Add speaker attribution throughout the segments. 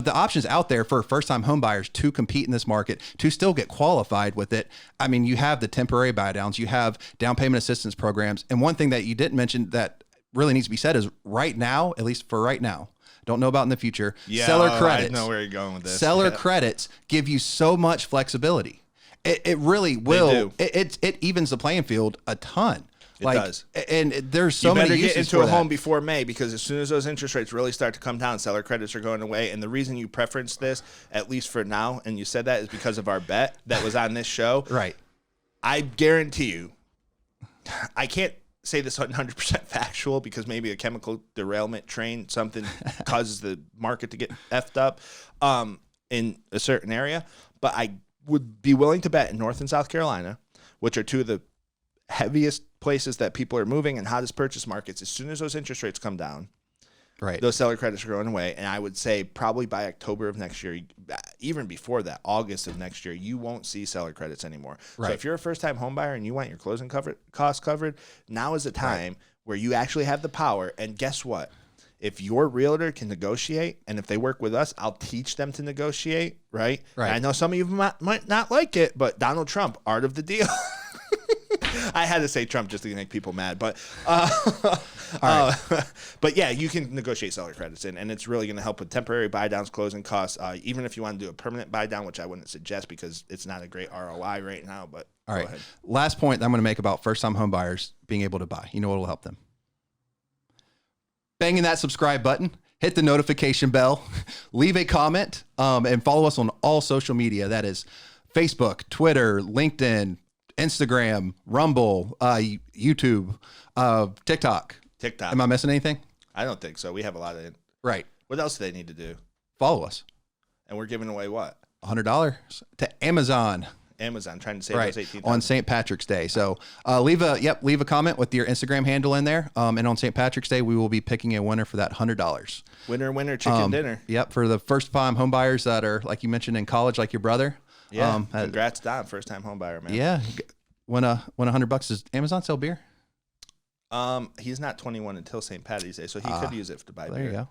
Speaker 1: the options out there for first-time home buyers to compete in this market, to still get qualified with it. I mean, you have the temporary buy downs, you have down payment assistance programs. And one thing that you didn't mention that really needs to be said is right now, at least for right now, don't know about in the future, seller credits.
Speaker 2: I know where you're going with this.
Speaker 1: Seller credits give you so much flexibility. It really will. It evens the playing field a ton.
Speaker 2: It does.
Speaker 1: And there's so many uses for that. You better get into a home
Speaker 2: before May, because as soon as those interest rates really start to come down, seller credits are going away. And the reason you preference this, at least for now, and you said that, is because of our bet that was on this show.
Speaker 1: Right.
Speaker 2: I guarantee you, I can't say this 100% factual because maybe a chemical derailment train, something causes the market to get effed up in a certain area. But I would be willing to bet in North and South Carolina, which are two of the heaviest places that people are moving and hottest purchase markets, as soon as those interest rates come down,
Speaker 1: right,
Speaker 2: those seller credits are going away. And I would say probably by October of next year, even before that, August of next year, you won't see seller credits anymore. Right. So if you're a first-time home buyer and you want your closing costs covered, now is the time where you actually have the power. And guess what? If your realtor can negotiate, and if they work with us, I'll teach them to negotiate, right? Right. I know some of you might not like it, but Donald Trump, art of the deal. I had to say Trump just to make people mad, but but yeah, you can negotiate seller credits in, and it's really going to help with temporary buy downs, closing costs. Even if you want to do a permanent buy down, which I wouldn't suggest because it's not a great ROI right now. But
Speaker 1: all right, last point I'm going to make about first time home buyers being able to buy. You know what will help them? Banging that subscribe button, hit the notification bell, leave a comment, and follow us on all social media. That is Facebook, Twitter, LinkedIn, Instagram, Rumble, YouTube, TikTok. Am I missing anything?
Speaker 2: I don't think so. We have a lot of it.
Speaker 1: Right.
Speaker 2: What else do they need to do?
Speaker 1: Follow us.
Speaker 2: And we're giving away what?
Speaker 1: $100 to Amazon.
Speaker 2: Trying to save those 18,000
Speaker 1: on St. Patrick's Day. So leave a comment with your Instagram handle in there. And on St. Patrick's Day, we will be picking a winner for that $100.
Speaker 2: Winner, chicken dinner.
Speaker 1: Yep. For the first time home buyers that are, like you mentioned, in college, like your brother.
Speaker 2: Yeah. Congrats, Don, first time home buyer, man.
Speaker 1: Yeah. When $100, does Amazon sell beer?
Speaker 2: He's not 21 until St. Patty's Day, so he could use it to buy beer.
Speaker 1: There you go.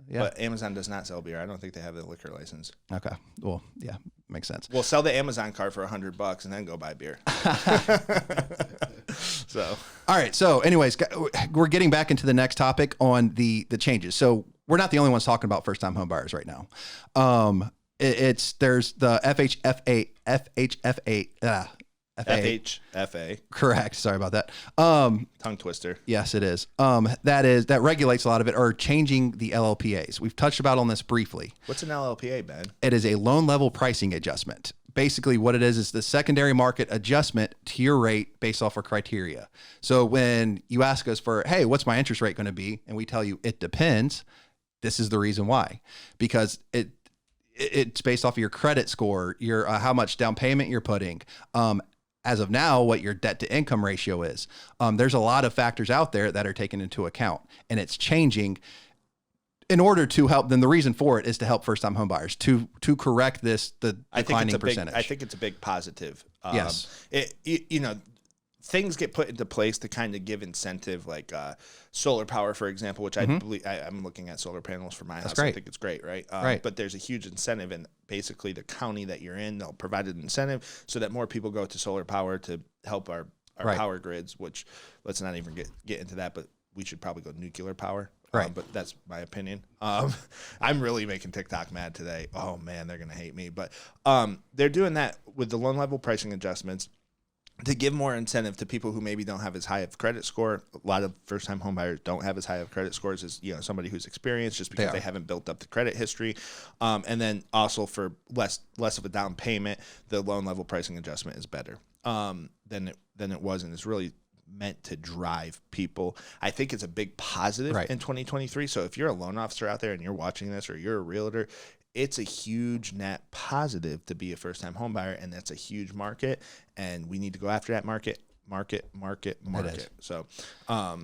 Speaker 1: Yeah.
Speaker 2: But Amazon does not sell beer. I don't think they have the liquor license.
Speaker 1: Okay. Well, yeah, makes sense.
Speaker 2: We'll sell the Amazon card for $100 and then go buy beer. So, all
Speaker 1: right. So, anyways, we're getting back into the next topic on the changes. So, we're not the only ones talking about first time home buyers right now. There's the
Speaker 2: FHFA.
Speaker 1: Correct. Sorry about that.
Speaker 2: Tongue twister.
Speaker 1: Yes, it is. That regulates a lot of it, or changing the LLPAs. We've touched about on this briefly.
Speaker 2: What's an LLPA, Ben?
Speaker 1: It is a loan level pricing adjustment. Basically what it is the secondary market adjustment to your rate based off of criteria. So when you ask us for, hey, what's my interest rate going to be? And we tell you it depends. This is the reason why, because it's based off of your credit score, your how much down payment you're putting, as of now, what your debt to income ratio is. There's a lot of factors out there that are taken into account, and it's changing in order to help. Then the reason for it is to help first-time home buyers to correct the declining percentage.
Speaker 2: I think it's a big positive.
Speaker 1: Yes.
Speaker 2: Things get put into place to kind of give incentive, like solar power, for example, which I believe I'm looking at solar panels for my house.
Speaker 1: Great.
Speaker 2: I think it's great, right?
Speaker 1: Right.
Speaker 2: But there's a huge incentive, and basically the county that you're in, they'll provide an incentive so that more people go to solar power to help our power grids. Which let's not even get into that, but we should probably go nuclear power.
Speaker 1: Right.
Speaker 2: But that's my opinion. I'm really making TikTok mad today. Oh man, they're gonna hate me. But they're doing that with the loan level pricing adjustments to give more incentive to people who maybe don't have as high of credit score. A lot of first-time home buyers don't have as high of credit scores as somebody who's experienced, just because they haven't built up the credit history. And then also for less of a down payment, the loan level pricing adjustment is better than it was, and it's really meant to drive people. I think it's a big positive in 2023. So if you're a loan officer out there and you're watching this, or you're a realtor, it's a huge net positive to be a first-time home buyer, and that's a huge market, and we need to go after that market. So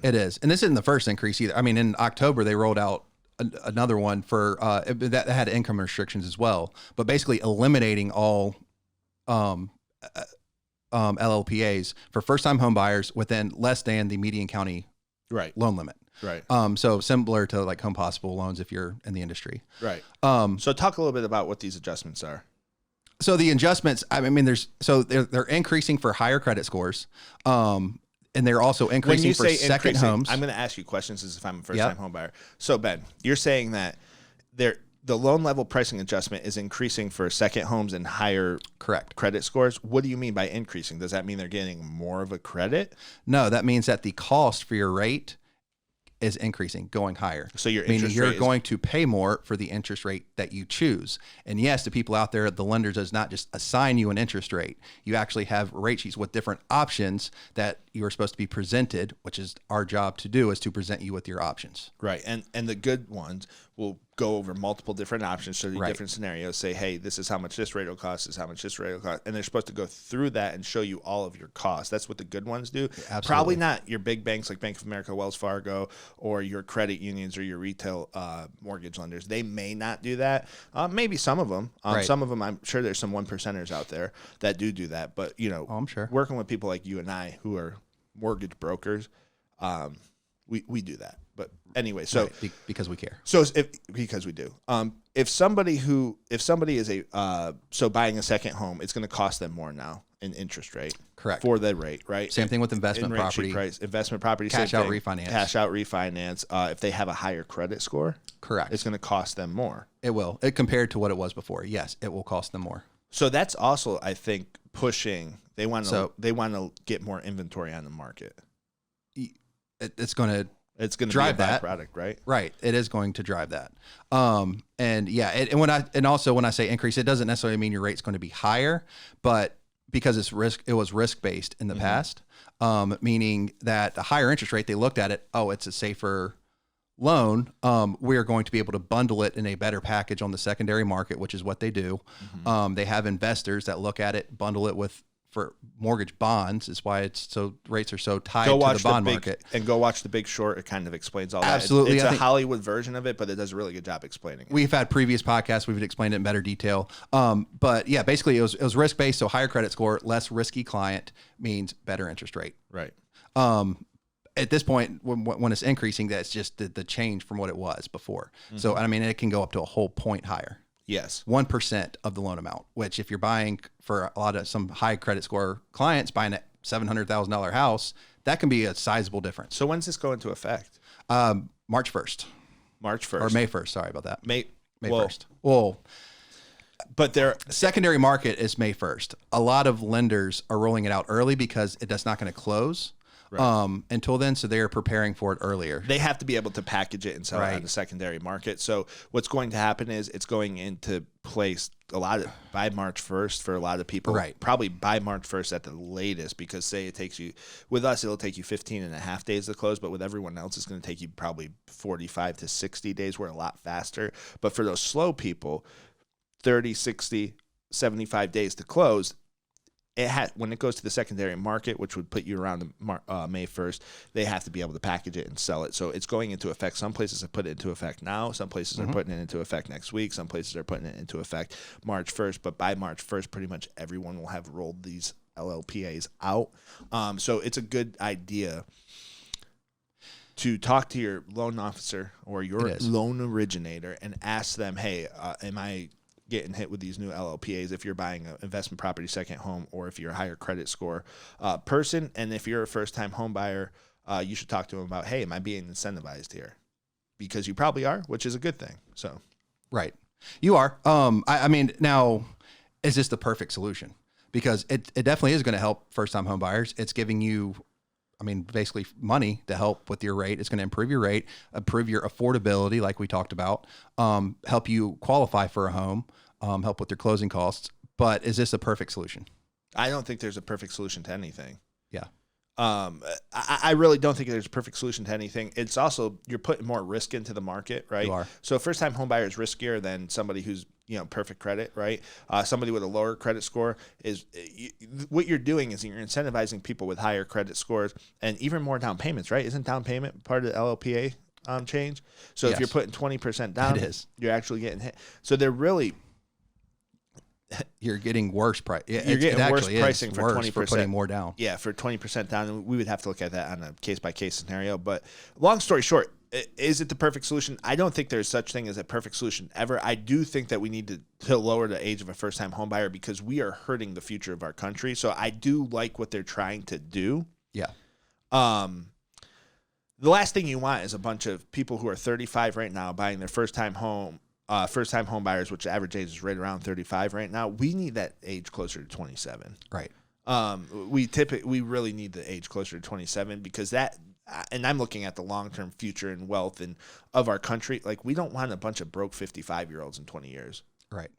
Speaker 1: it is, and this isn't the first increase either. I mean, in October they rolled out another one for that had income restrictions as well, but basically eliminating all LLPAs for first-time home buyers within less than the median county loan limit.
Speaker 2: Right.
Speaker 1: So similar to like Home Possible loans if you're in the industry.
Speaker 2: Right. So talk a little bit about what these adjustments are.
Speaker 1: So the adjustments, I mean, they're increasing for higher credit scores. And they're also increasing for second homes.
Speaker 2: I'm going to ask you questions as if I'm a first-time home buyer. So, Ben, you're saying that the loan level pricing adjustment is increasing for second homes and higher credit scores. What do you mean by increasing? Does that mean they're getting more of a credit?
Speaker 1: No, that means that the cost for your rate is increasing, going higher.
Speaker 2: So your
Speaker 1: meaning
Speaker 2: interest
Speaker 1: you're
Speaker 2: rate
Speaker 1: going to pay more for the interest rate that you choose. And yes, the people out there, the lender does not just assign you an interest rate. You actually have rate sheets with different options that you are supposed to be presented, which is our job to do, is to present you with your options.
Speaker 2: Right. And the good ones will go over multiple different options, show you different scenarios, say, hey, this is how much this rate will cost, this is how much this rate will cost. And they're supposed to go through that and show you all of your costs. That's what the good ones do.
Speaker 1: Absolutely.
Speaker 2: Probably not your big banks like Bank of America, Wells Fargo, or your credit unions or your retail mortgage lenders. They may not do that. Maybe some of them. Some of them, I'm sure there's some 1%ers out there that do that. But,
Speaker 1: I'm sure.
Speaker 2: Working with people like you and I who are mortgage brokers, we do that. But anyway, so
Speaker 1: because we care.
Speaker 2: So because we do. If somebody is buying a second home, it's going to cost them more now in interest rate.
Speaker 1: Correct.
Speaker 2: For the rate, right?
Speaker 1: Same thing with investment property.
Speaker 2: Investment property.
Speaker 1: Cash out refinance.
Speaker 2: Cash out refinance. If they have a higher credit score,
Speaker 1: correct,
Speaker 2: it's going to cost them more.
Speaker 1: It will. Compared to what it was before. Yes, it will cost them more.
Speaker 2: So that's also, I think, pushing. They want to get more inventory on the market.
Speaker 1: It's going to
Speaker 2: drive that product, right?
Speaker 1: Right. It is going to drive that. And also when I say increase, it doesn't necessarily mean your rate's going to be higher, but because it was risk based in the past, meaning that the higher interest rate, they looked at it, it's a safer loan. We're going to be able to bundle it in a better package on the secondary market, which is what they do. They have investors that look at it, bundle it for mortgage bonds. Is why rates are so tied to the bond market.
Speaker 2: And go watch The Big Short. It kind of explains all that.
Speaker 1: Absolutely.
Speaker 2: It's a Hollywood version of it, but it does a really good job explaining it.
Speaker 1: We've had previous podcasts. We've explained it in better detail. But yeah, basically it was risk-based. So higher credit score, less risky client means better interest rate.
Speaker 2: Right.
Speaker 1: At this point, when it's increasing, that's just the change from what it was before. So, I mean, it can go up to a whole point higher.
Speaker 2: Yes.
Speaker 1: 1% of the loan amount, which if you're buying for some high credit score clients buying a $700,000 house, that can be a sizable difference.
Speaker 2: So when's this go into effect?
Speaker 1: March 1st.
Speaker 2: March 1st.
Speaker 1: Or May 1st. Sorry about that.
Speaker 2: May
Speaker 1: 1st. Well,
Speaker 2: but their
Speaker 1: secondary market is May 1st. A lot of lenders are rolling it out early because that's not going to close. Right. Until then, so they're preparing for it earlier.
Speaker 2: They have to be able to package it and sell it on the secondary market. So what's going to happen is it's going into place by March 1st for a lot of people.
Speaker 1: Right.
Speaker 2: Probably by March 1st at the latest, because say it takes you, with us, it'll take you 15 and a half days to close, but with everyone else, it's going to take you probably 45 to 60 days. We're a lot faster. But for those slow people, 30, 60, 75 days to close. When it goes to the secondary market, which would put you around May 1st, they have to be able to package it and sell it. So it's going into effect. Some places have put it into effect now. Some places are putting it into effect next week. Some places are putting it into effect March 1st. But by March 1st, pretty much everyone will have rolled these LLPAs out. So it's a good idea to talk to your loan officer or your loan originator and ask them, hey, am I getting hit with these new LLPAs if you're buying an investment property second home, or if you're a higher credit score person. And if you're a first-time home buyer, you should talk to them about, hey, am I being incentivized here? Because you probably are, which is a good thing. So,
Speaker 1: right. You are. I mean, now, is this the perfect solution? Because it definitely is going to help first-time home buyers. It's giving you, basically money to help with your rate. It's going to improve your rate, improve your affordability, like we talked about, help you qualify for a home, help with your closing costs. But is this a perfect solution?
Speaker 2: I don't think there's a perfect solution to anything.
Speaker 1: Yeah.
Speaker 2: I really don't think there's a perfect solution to anything. It's also, you're putting more risk into the market, right?
Speaker 1: You are.
Speaker 2: So first-time home buyer is riskier than somebody who's, perfect credit, right? Somebody with a lower credit score what you're doing is you're incentivizing people with higher credit scores and even more down payments, right? Isn't down payment part of the LLPA change? So if you're putting 20% down,
Speaker 1: it is.
Speaker 2: You're actually getting hit. So they're really
Speaker 1: you're getting worse price.
Speaker 2: You're getting worse pricing for 20%.
Speaker 1: For putting more down.
Speaker 2: Yeah, for 20% down. And we would have to look at that on a case-by-case scenario. But long story short, is it the perfect solution? I don't think there's such thing as a perfect solution ever. I do think that we need to lower the age of a first-time home buyer because we are hurting the future of our country. So I do like what they're trying to do.
Speaker 1: Yeah.
Speaker 2: The last thing you want is a bunch of people who are 35 right now buying their first-time home buyers, which the average age is right around 35 right now. We need that age closer to 27.
Speaker 1: Right.
Speaker 2: We really need the age closer to 27 because that, and I'm looking at the long-term future and wealth and of our country. Like, we don't want a bunch of broke 55-year-olds in 20 years.
Speaker 1: Right.